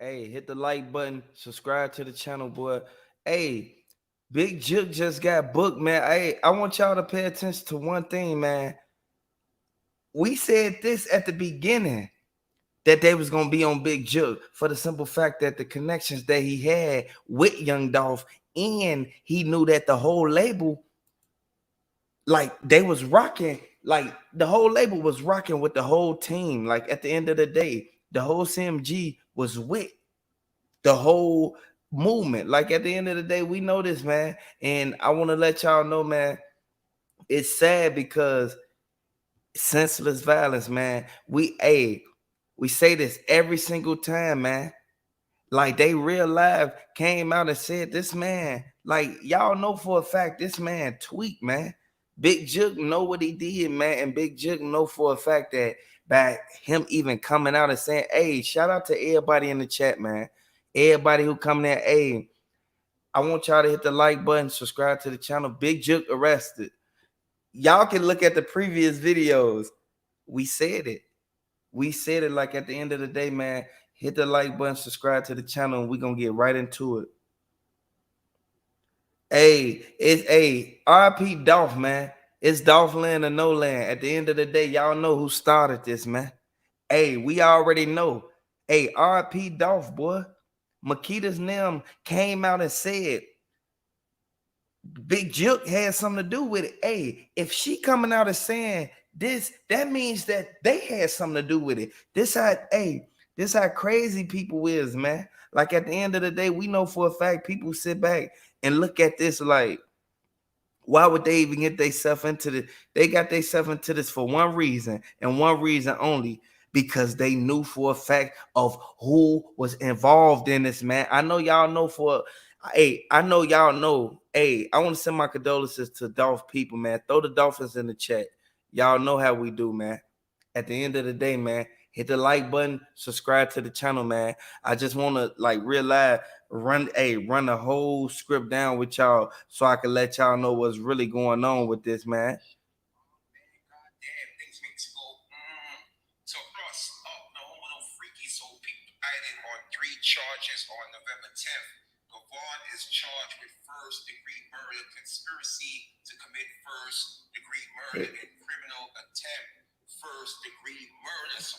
Hey, hit the like button, subscribe to the channel, boy. Hey, Big Jook just got booked, man. Hey, I want y'all to pay attention to one thing, man. We said this at the beginning that they was gonna be on Big Jook for the simple fact that the connections that he had with Young Dolph, and he knew that the whole label, like they was rocking, like the whole label was rocking with the whole team. Like at the end of the day, the whole CMG was with the whole movement. Like at the end of the day, we know this, man. And I want to let y'all know, man, it's sad because senseless violence, man. We say this every single time, man. Like they real live came out and said this man, like y'all know for a fact this man tweet, man. Big Jook know what he did, man, and Big Jook know for a fact that by him even coming out and saying, hey, shout out to everybody in the chat, man. Everybody who come there, hey, I want y'all to hit the like button, subscribe to the channel. Big Jook arrested. Y'all can look at the previous videos. We said it. We said it. Like at the end of the day, man, hit the like button, subscribe to the channel, and we're gonna get right into it. Hey, it's a RP Dolph, man. It's Dolph land or no land. At the end of the day, y'all know who started this, man. Hey, we already know. Hey, RP Dolph, boy. Makedas and them came out and said Big Jook had something to do with it. Hey, if she coming out and saying this, that means that they had something to do with it. This how crazy people is, man. Like at the end of the day, we know for a fact people sit back and look at this like, why would they even get themselves into this? They got themselves into this for one reason and one reason only, because they knew for a fact of who was involved in this, man. I know y'all know I know y'all know. Hey, I want to send my condolences to Dolph people, man. Throw the Dolphins in the chat. Y'all know how we do, man. At the end of the day, man, hit the like button, subscribe to the channel, man. I just want to like realize run the whole script down with y'all so I can let y'all know what's really going on with this, man. Charges on November 10th. Gavon is charged with first-degree murder, conspiracy to commit first-degree murder, and criminal attempt first-degree murder. So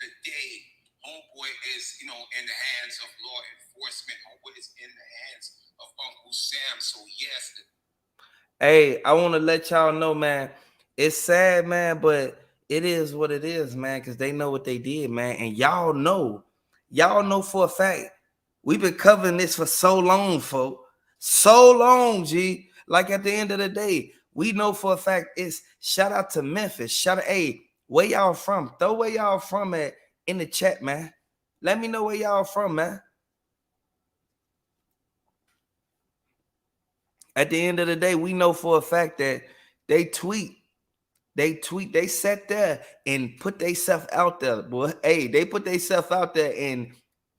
the day homeboy is, in the hands of law enforcement, homeboy is in the hands of Uncle Sam. So yes. Hey, I want to let y'all know, man. It's sad, man, but it is what it is, man, because they know what they did, man. And y'all know for a fact, we've been covering this for so long, folk. So long, G. Like at the end of the day, we know for a fact it's shout out to Memphis. Shout out, hey, where y'all from? Throw where y'all from at in the chat, man. Let me know where y'all from, man. At the end of the day, we know for a fact that they sat there and put themselves out there, boy. Hey, they put themselves out there and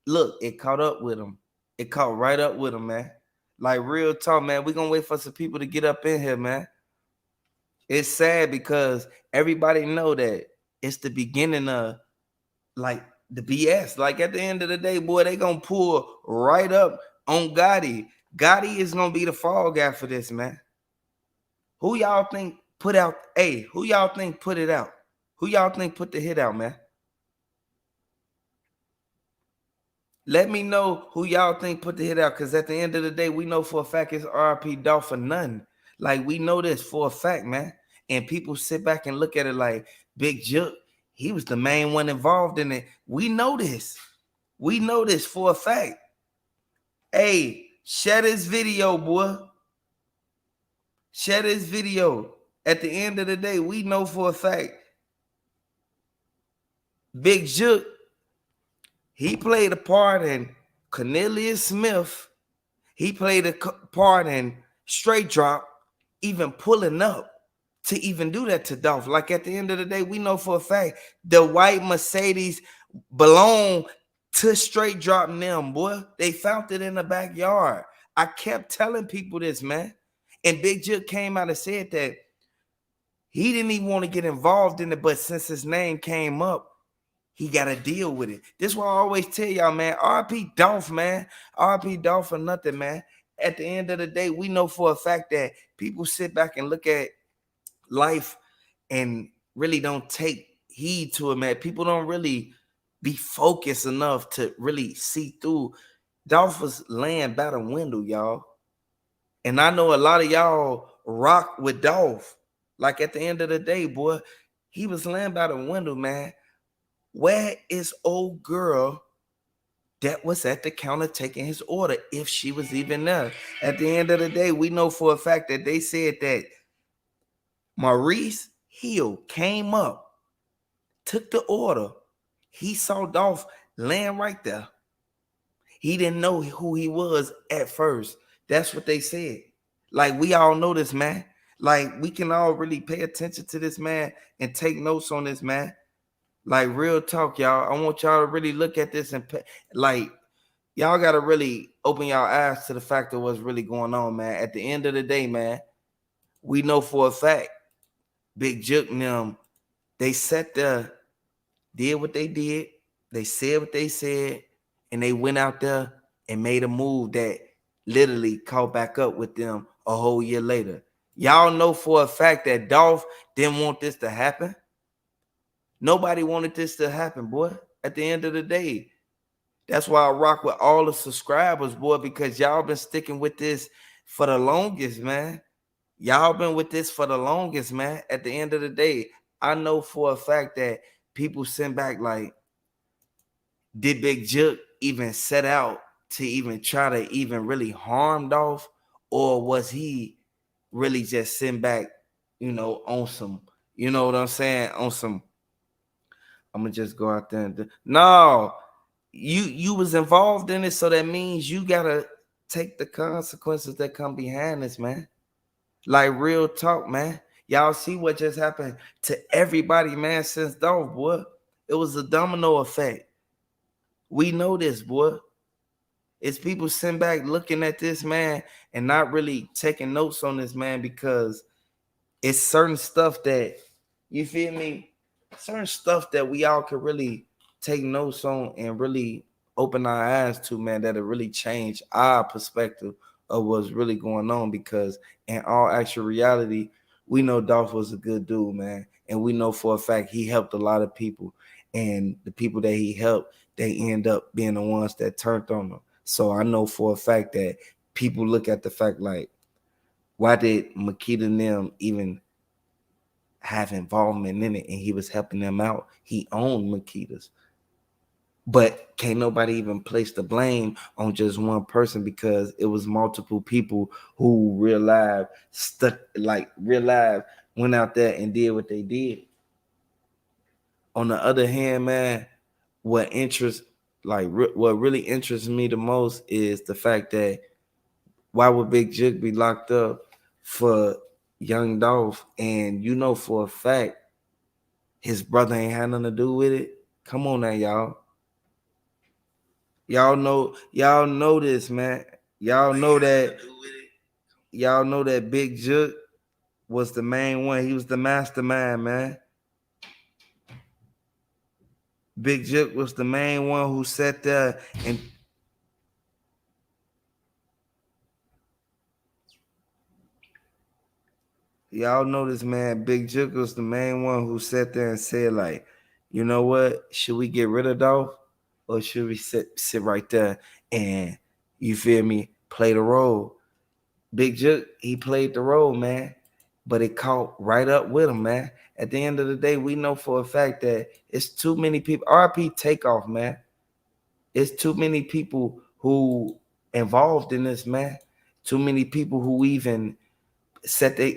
look, it caught up with them. It caught right up with them, man. Like real talk, man. We're gonna wait for some people to get up in here, man. It's sad because everybody know that it's the beginning of like the BS. Like at the end of the day, boy, they gonna pull right up on Gotti. Gotti is gonna be the fall guy for this, man. Who y'all think put out? Hey, who y'all think put it out? Who y'all think put the hit out, man? Let me know who y'all think put the hit out, because at the end of the day, we know for a fact it's RP Dolph for nothing. Like, we know this for a fact, man. And people sit back and look at it like, Big Jook, he was the main one involved in it. We know this. We know this for a fact. Hey, share this video, boy. Share this video. At the end of the day, we know for a fact Big Jook, he played a part in Cornelius Smith. He played a part in Straight Drop, even pulling up to even do that to Dolph. Like at the end of the day, we know for a fact the white Mercedes belong to Straight Drop and them, boy. They found it in the backyard. I kept telling people this, man. And Big Jook came out and said that he didn't even want to get involved in it, but since his name came up, he got to deal with it. This is why I always tell y'all, man, RP Dolph, man. RP Dolph for nothing, man. At the end of the day, we know for a fact that people sit back and look at life and really don't take heed to it, man. People don't really be focused enough to really see through. Dolph was laying by the window, y'all. And I know a lot of y'all rock with Dolph. Like at the end of the day, boy, he was laying by the window, man. Where is old girl that was at the counter taking his order, if she was even there? At the end of the day, we know for a fact that they said that Maurice Hill came up, took the order. He saw Dolph laying right there. He didn't know who he was at first. That's what they said. Like, we all know this, man. Like, we can all really pay attention to this man and take notes on this, man. Like, real talk, y'all. I want y'all to really look at this and like, y'all got to really open y'all eyes to the fact of what's really going on, man. At the end of the day, man, we know for a fact Big Jook and them, they sat there, did what they did, they said what they said, and they went out there and made a move that literally caught back up with them a whole year later. Y'all know for a fact that Dolph didn't want this to happen. Nobody wanted this to happen, boy. At the end of the day, that's why I rock with all the subscribers, boy, because y'all been sticking with this for the longest, man. Y'all been with this for the longest, man. At the end of the day, I know for a fact that people send back like, did Big Jook even set out to even try to even really harm Dolph? Or was he really just sitting back, on some, you know what I'm saying? On some, I'm gonna just go out there and no, you was involved in it, so that means you gotta take the consequences that come behind this, man. Like, real talk, man. Y'all see what just happened to everybody, man, since Dolph, boy. It was a domino effect. We know this, boy. It's people sitting back looking at this, man, and not really taking notes on this, man, because it's certain stuff that, you feel me? Certain stuff that we all could really take notes on and really open our eyes to, man, that'll really change our perspective of what's really going on. Because in all actual reality, we know Dolph was a good dude, man. And we know for a fact he helped a lot of people. And the people that he helped, they end up being the ones that turned on him. So I know for a fact that people look at the fact like, why did Makita and them even have involvement in it? And he was helping them out. He owned Makedas. But can't nobody even place the blame on just one person, because it was multiple people who real life went out there and did what they did. On the other hand, man, what really interests me the most is the fact that, why would Big Jook be locked up for young Dolph? And you know for a fact his brother ain't had nothing to do with it. Come on now, y'all. Y'all know this, man. Y'all know that Big Jook was the main one. He was the mastermind, man. Big Jook was the main one who sat there and y'all know this, man. Big Jook was the main one who sat there and said, like, you know what? Should we get rid of Dolph? Or should we sit right there and, you feel me, play the role? Big Jook, he played the role, man. But it caught right up with him, man. At the end of the day, we know for a fact that it's too many people. RP Takeoff, man. It's too many people who involved in this, man. Too many people who even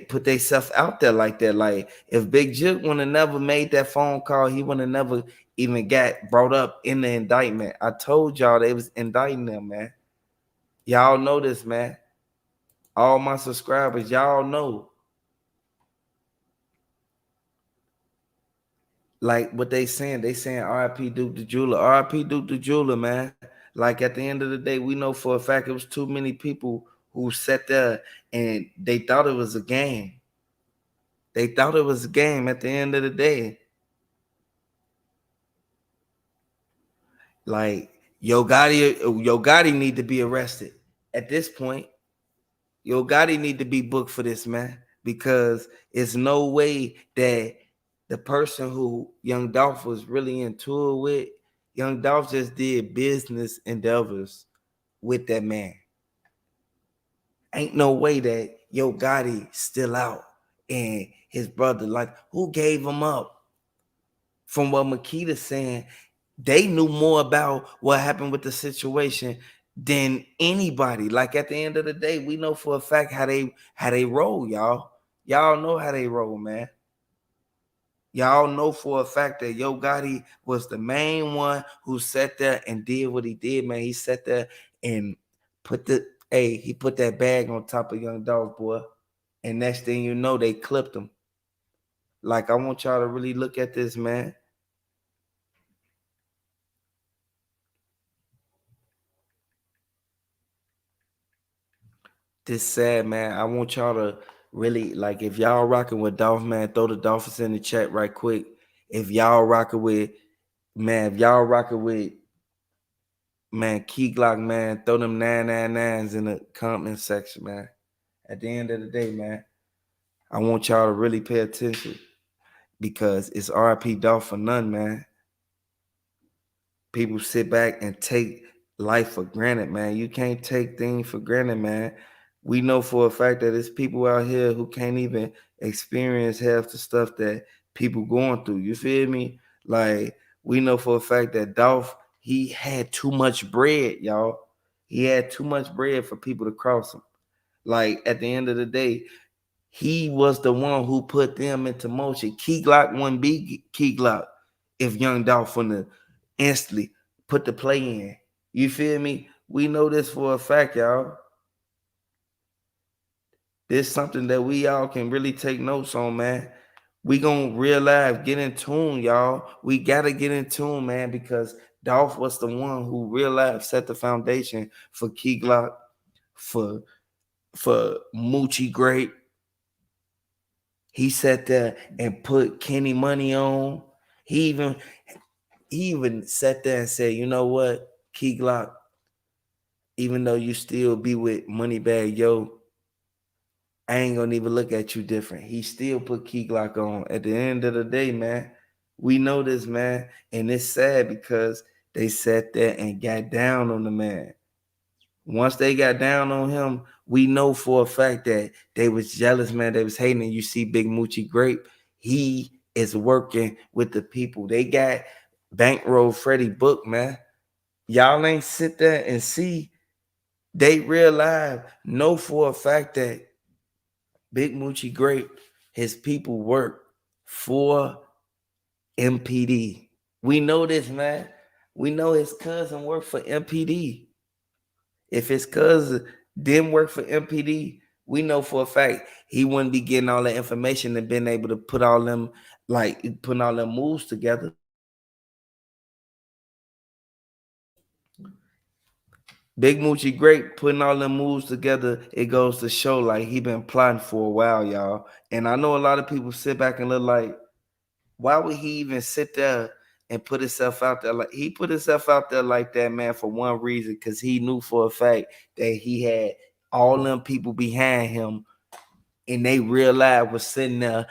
put themselves out there like that. Like, if Big Jook would have never made that phone call, he would have never even got brought up in the indictment. I told y'all they was indicting them, man. Y'all know this, man. All my subscribers, y'all know. Like what they saying RIP Duke the Jeweler. RIP Duke the Jeweler, man. Like, at the end of the day, we know for a fact it was too many people who sat there and they thought it was a game. They thought it was a game at the end of the day. Like Yo Gotti need to be arrested at this point. Yo Gotti need to be booked for this, man, because it's no way that the person who Young Dolph was really in tour with, Young Dolph just did business endeavors with that man. Ain't no way that Yo Gotti still out and his brother, like, who gave him up? From what Makedas saying, they knew more about what happened with the situation than anybody. Like at the end of the day, we know for a fact how they roll, y'all. Y'all know how they roll, man. Y'all know for a fact that Yo Gotti was the main one who sat there and did what he did, man. He sat there and he put that bag on top of Young Dolph, boy. And next thing you know, they clipped him. Like, I want y'all to really look at this, man. This sad, man. I want y'all to really, like, if y'all rocking with Dolph, man, throw the Dolphins in the chat right quick. If y'all rocking with, man, if y'all rocking with, man, Key Glock, man, throw them 999s in the comment section, man. At the end of the day, man, I want y'all to really pay attention because it's RIP Dolph for none, man. People sit back and take life for granted, man. You can't take things for granted, man. We know for a fact that there's people out here who can't even experience half the stuff that people going through. You feel me? Like, we know for a fact that Dolph, he had too much bread, y'all. He had too much bread for people to cross him. Like, at the end of the day, he was the one who put them into motion. Key Glock wouldn't be Key Glock if Young Dolph from instantly put the play in. You feel me? We know this for a fact, y'all. This is something that we all can really take notes on, man. We gonna realize, get in tune, y'all. We gotta get in tune, man, because Dolph was the one who realized set the foundation for Key Glock, for Moochie Grape. He sat there and put Kenny Money on. He even sat there and said, you know what, Key Glock, even though you still be with Moneybag Yo, I ain't gonna even look at you different. He still put Key Glock on. At the end of the day, man, we know this, man, and it's sad because they sat there and got down on the man. Once they got down on him, we know for a fact that they was jealous, man. They was hating. And you see Big Moochie Grape, he is working with the people. They got Bankroll Freddie Book, man. Y'all ain't sit there and see. They realize, know for a fact that Big Moochie Grape, his people work for MPD. We know this, man. We know his cousin worked for MPD. If his cousin didn't work for MPD, we know for a fact he wouldn't be getting all that information and being able to put all them, like, putting all them moves together. Big Moochie Grape putting all them moves together, it goes to show like he been plotting for a while, y'all. And I know a lot of people sit back and look like, why would he even sit there and put himself out there? Like, he put himself out there like that, man, for one reason, because he knew for a fact that he had all them people behind him, and they real life was sitting there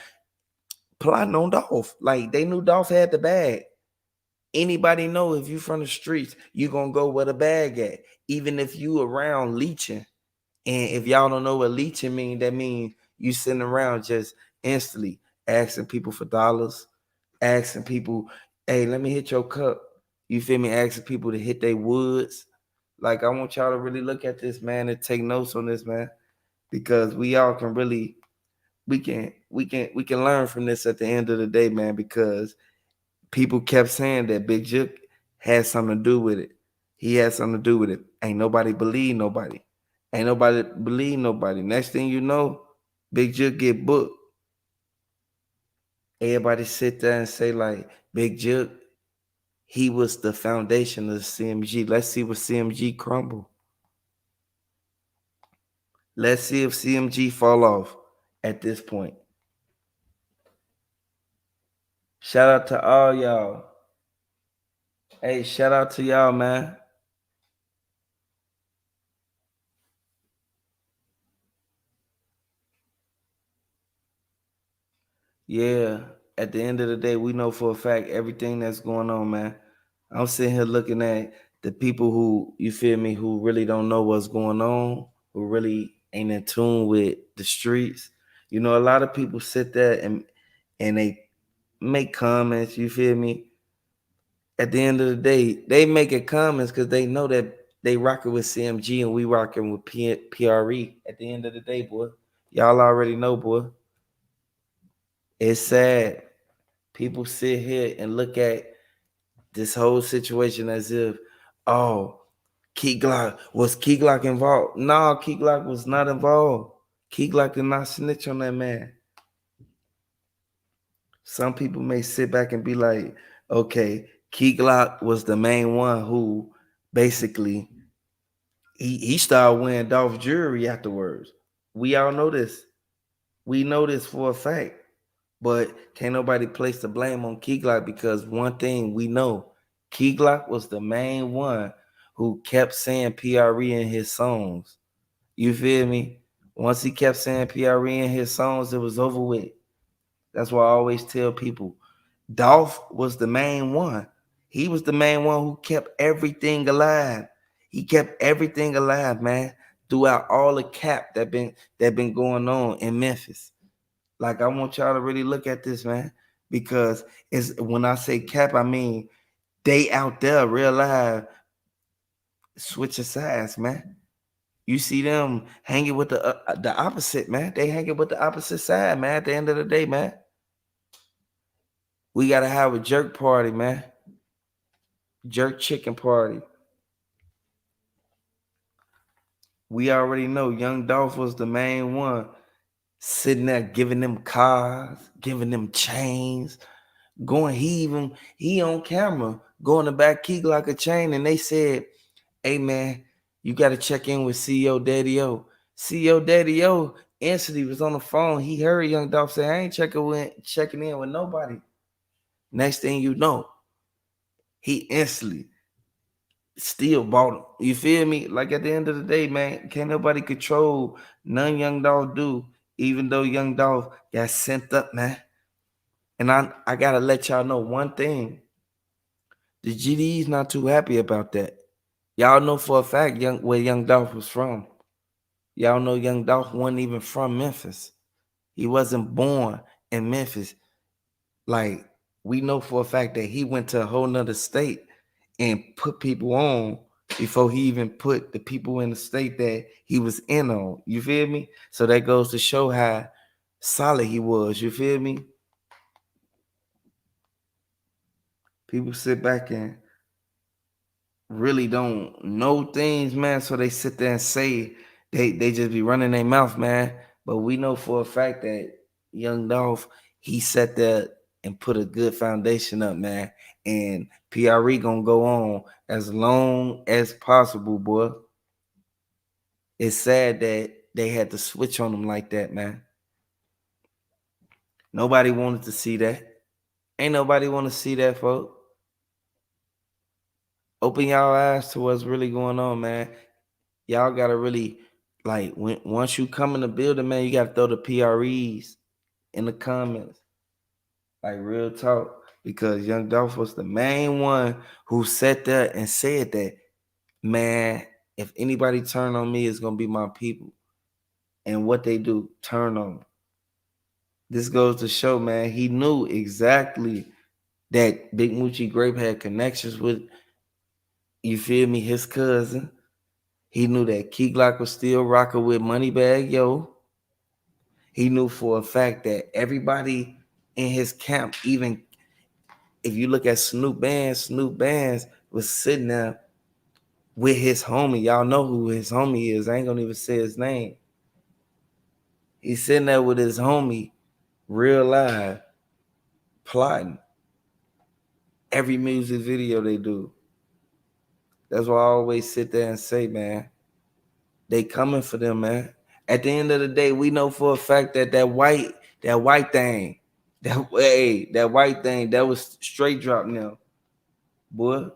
plotting on Dolph. Like, they knew Dolph had the bag. Anybody know if you from the streets, you gonna go where the bag at. Even if you around leeching. And if y'all don't know what leeching mean, that means you sitting around just instantly asking people for dollars, asking people, hey, let me hit your cup. You feel me? Asking people to hit their woods. Like, I want y'all to really look at this, man, and take notes on this, man, because we all can really, we can learn from this at the end of the day, man, because people kept saying that Big Jook had something to do with it. He had something to do with it. Ain't nobody believe nobody. Ain't nobody believe nobody. Next thing you know, Big Jook get booked. Everybody sit there and say like, Big Jook, he was the foundation of CMG. Let's see what CMG crumble. Let's see if CMG fall off at this point. Shout out to all y'all. Hey, shout out to y'all, man. Yeah, at the end of the day, we know for a fact everything that's going on, man. I'm sitting here looking at the people who, you feel me, who really don't know what's going on, who really ain't in tune with the streets. You know, a lot of people sit there and they make comments, you feel me? At the end of the day, they making comments because they know that they rocking with CMG and we rocking with PRE. At the end of the day, boy, y'all already know, boy. It's sad. People sit here and look at this whole situation as if, oh, Key Glock, was Key Glock involved? No, Key Glock was not involved. Key Glock did not snitch on that man. Some people may sit back and be like, okay, Key Glock was the main one who basically he started wearing Dolph jewelry afterwards. We all know this. We know this for a fact. But can't nobody place the blame on Key Glock because one thing we know, Key Glock was the main one who kept saying PRE in his songs. You feel me? Once he kept saying PRE in his songs, it was over with. That's why I always tell people, Dolph was the main one. He was the main one who kept everything alive. He kept everything alive, man, throughout all the cap that been going on in Memphis. Like I want y'all to really look at this, man, because it's when I say cap, I mean they out there real live switching sides, man. You see them hanging with the opposite, man. They hanging with the opposite side, man. At the end of the day, man, we gotta have a jerk party, man. Jerk chicken party. We already know Young Dolph was the main one sitting there giving them cars, giving them chains, going. He on camera going to back Key like a chain, and they said, "Hey man, you got to check in with CEO Daddy O." CEO Daddy O instantly was on the phone. He heard Young Dolph say, "I ain't checking in with nobody." Next thing you know, he instantly still bought him. You feel me? Like at the end of the day, man, can't nobody control none Young Dolph do, even though Young Dolph got sent up, man. And I gotta let y'all know one thing. The GD's not too happy about that. Y'all know for a fact where Young Dolph was from. Y'all know Young Dolph wasn't even from Memphis. He wasn't born in Memphis. Like, we know for a fact that he went to a whole nother state and put people on before he even put the people in the state that he was in on. You feel me? So that goes to show how solid he was. You feel me? People sit back and really don't know things, man. So they sit there and say they just be running their mouth, man. But we know for a fact that Young Dolph, he sat there and put a good foundation up, man. And PRE gonna go on as long as possible, boy. It's sad that they had to switch on him like that, man. Nobody wanted to see that. Ain't nobody want to see that, folks. Open y'all eyes to what's really going on, man. Y'all gotta really like once you come in the building, man, you gotta throw the PREs in the comments. Like real talk. Because Young Dolph was the main one who sat there and said that, man, if anybody turn on me, it's gonna be my people. And what they do, turn on them. This goes to show, man, he knew exactly that Big Moochie Grape had connections with, you feel me, his cousin. He knew that Key Glock was still rocking with Moneybag Yo. He knew for a fact that everybody in his camp, even if you look at Snoop Bands was sitting there with his homie. Y'all know who his homie is. I ain't gonna even say his name. He's sitting there with his homie, real live, plotting every music video they do. That's why I always sit there and say, man, they coming for them, man. At the end of the day, we know for a fact that that white thing, that white thing, that was straight drop now, boy.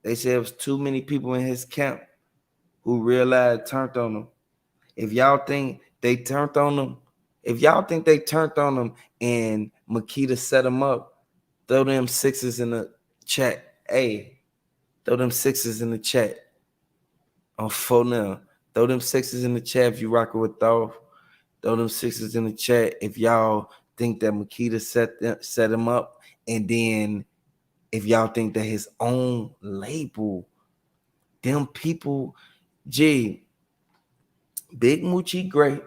They said it was too many people in his camp who realized turned on him. If y'all think they turned on him, if y'all think they turned on him and Makedas set him up, throw them sixes in the chat. Hey, throw them sixes in the chat on phone now. Throw them sixes in the chat if you rocking with Dolph. Throw them sixes in the chat if y'all think that Makedas set him up, and then if y'all think that his own label, them people, G, Big Moochie great,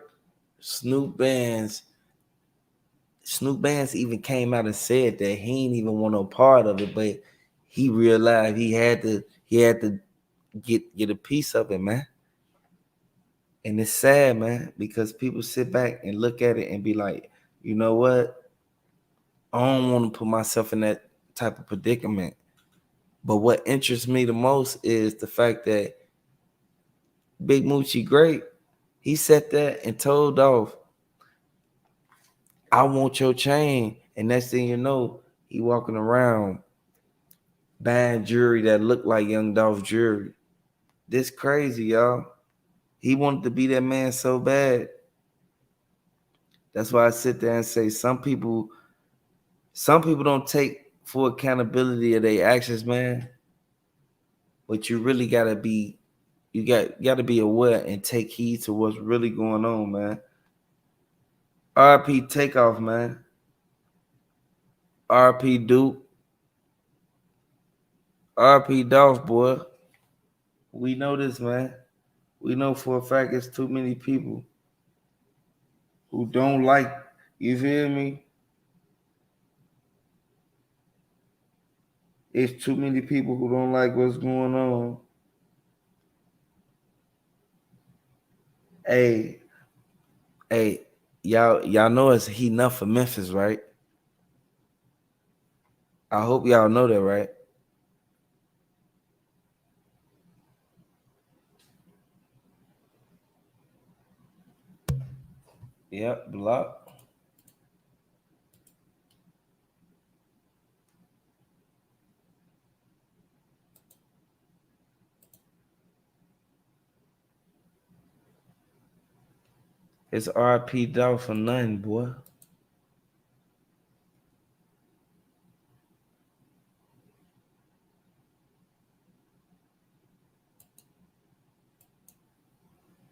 Snoop Bands even came out and said that he ain't even want no part of it, but he realized he had to get a piece of it, man. And it's sad, man, because people sit back and look at it and be like, you know what? I don't want to put myself in that type of predicament. But what interests me the most is the fact that Big Moochie Great, he sat there and told Dolph, I want your chain. And next thing you know, he walking around buying jewelry that looked like Young Dolph jewelry. This crazy, y'all. He wanted to be that man so bad. That's why I sit there and say some people don't take full accountability of their actions, man. But you really gotta be gotta be aware and take heed to what's really going on, man. RP Takeoff, man. RP Duke. RP Dolph, boy. We know this, man. We know for a fact it's too many people who don't like, you feel me? It's too many people who don't like what's going on. Hey, hey, y'all know it's heating up for Memphis, right? I hope y'all know that, right? Yep, Blac. It's RP Dolph for nothing, boy.